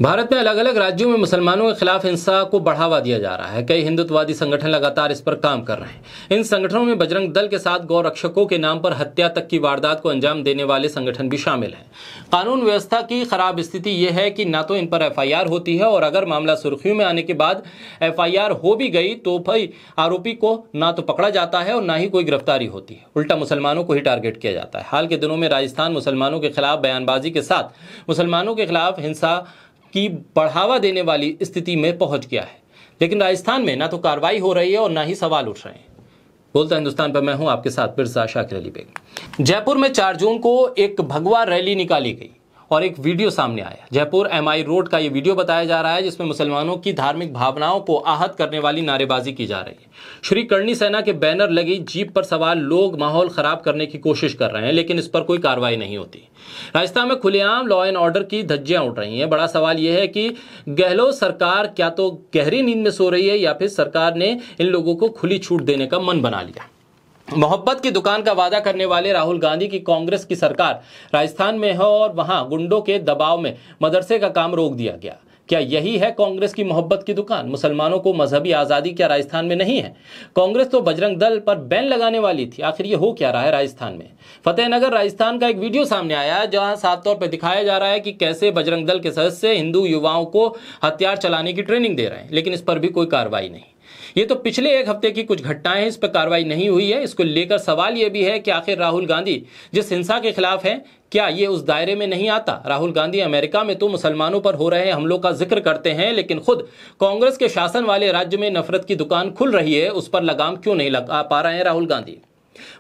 भारत में अलग अलग राज्यों में मुसलमानों के खिलाफ हिंसा को बढ़ावा दिया जा रहा है। कई हिंदुत्ववादी संगठन लगातार इस पर काम कर रहे हैं। इन संगठनों में बजरंग दल के साथ गौ रक्षकों के नाम पर हत्या तक की वारदात को अंजाम देने वाले संगठन भी शामिल हैं। कानून व्यवस्था की खराब स्थिति यह है कि ना तो इन पर एफआईआर होती है और अगर मामला सुर्खियों में आने के बाद एफआईआर हो भी गई तो भाई आरोपी को ना तो पकड़ा जाता है और ना ही कोई गिरफ्तारी होती है, उल्टा मुसलमानों को ही टारगेट किया जाता है। हाल के दिनों में राजस्थान मुसलमानों के खिलाफ बयानबाजी के साथ मुसलमानों के खिलाफ हिंसा की बढ़ावा देने वाली स्थिति में पहुंच गया है, लेकिन राजस्थान में ना तो कार्रवाई हो रही है और ना ही सवाल उठ रहे हैं। बोलता हिंदुस्तान पर मैं हूं आपके साथ पिरसा शाकिर अली बेग। जयपुर में 4 जून को एक भगवा रैली निकाली गई और एक वीडियो सामने आया। जयपुर एमआई रोड का ये वीडियो बताया जा रहा है जिसमें मुसलमानों की धार्मिक भावनाओं को आहत करने वाली नारेबाजी की जा रही है। श्री करणी सेना के बैनर लगी जीप पर सवार लोग माहौल खराब करने की कोशिश कर रहे हैं, लेकिन इस पर कोई कार्रवाई नहीं होती। राजस्थान में खुलेआम लॉ एंड ऑर्डर की धज्जियां उड़ रही हैं। बड़ा सवाल यह है कि गहलोत सरकार क्या तो गहरी नींद में सो रही है या फिर सरकार ने इन लोगों को खुली छूट देने का मन बना लिया। मोहब्बत की दुकान का वादा करने वाले राहुल गांधी की कांग्रेस की सरकार राजस्थान में है और वहां गुंडों के दबाव में मदरसे का काम रोक दिया गया। क्या यही है कांग्रेस की मोहब्बत की दुकान? मुसलमानों को मजहबी आजादी क्या राजस्थान में नहीं है? कांग्रेस तो बजरंग दल पर बैन लगाने वाली थी। आखिर ये हो क्या रहा है राजस्थान में? फतेहनगर राजस्थान का एक वीडियो सामने आया है जहां साफ तौर पर दिखाया जा रहा है कि कैसे बजरंग दल के सदस्य हिंदू युवाओं को हथियार चलाने की ट्रेनिंग दे रहे हैं, लेकिन इस पर भी कोई कार्रवाई नहीं। ये तो पिछले एक हफ्ते की कुछ घटनाएं हैं, इस पर कार्रवाई नहीं हुई है। इसको लेकर सवाल यह भी है कि आखिर राहुल गांधी जिस हिंसा के खिलाफ है क्या ये उस दायरे में नहीं आता? राहुल गांधी अमेरिका में तो मुसलमानों पर हो रहे हमलों का जिक्र करते हैं, लेकिन खुद कांग्रेस के शासन वाले राज्य में नफरत की दुकान खुल रही है, उस पर लगाम क्यों नहीं लगा पा रहे हैं राहुल गांधी?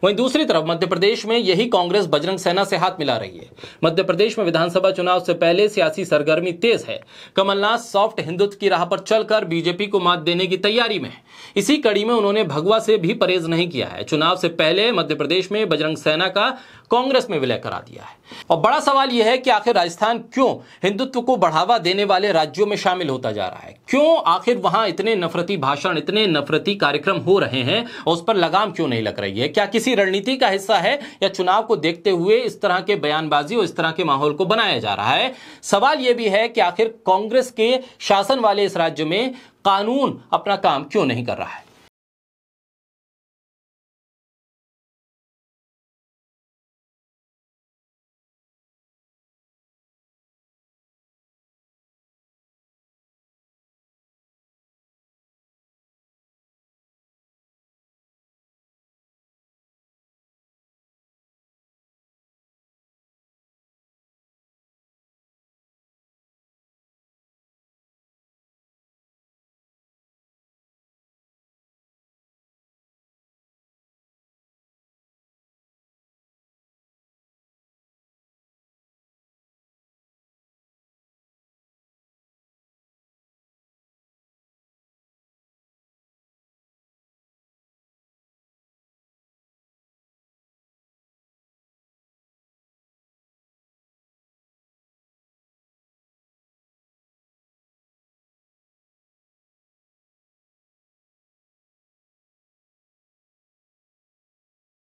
वहीं दूसरी तरफ मध्य प्रदेश में यही कांग्रेस बजरंग सेना से हाथ मिला रही है। मध्य प्रदेश में विधानसभा चुनाव से पहले सियासी सरगर्मी तेज है। कमलनाथ सॉफ्ट हिंदुत्व की राह पर चलकर बीजेपी को मात देने की तैयारी में है। इसी कड़ी में उन्होंने भगवा से भी परहेज नहीं किया है। चुनाव से पहले मध्य प्रदेश में बजरंग सेना का कांग्रेस में विलय करा दिया है। और बड़ा सवाल यह है कि आखिर राजस्थान क्यों हिंदुत्व को बढ़ावा देने वाले राज्यों में शामिल होता जा रहा है? क्यों आखिर वहां इतने नफरती भाषण, इतने नफरती कार्यक्रम हो रहे हैं और उस पर लगाम क्यों नहीं लग रही है? क्या किसी रणनीति का हिस्सा है या चुनाव को देखते हुए इस तरह के बयानबाजी और इस तरह के माहौल को बनाया जा रहा है? सवाल यह भी है कि आखिर कांग्रेस के शासन वाले इस राज्य में कानून अपना काम क्यों नहीं कर रहा है?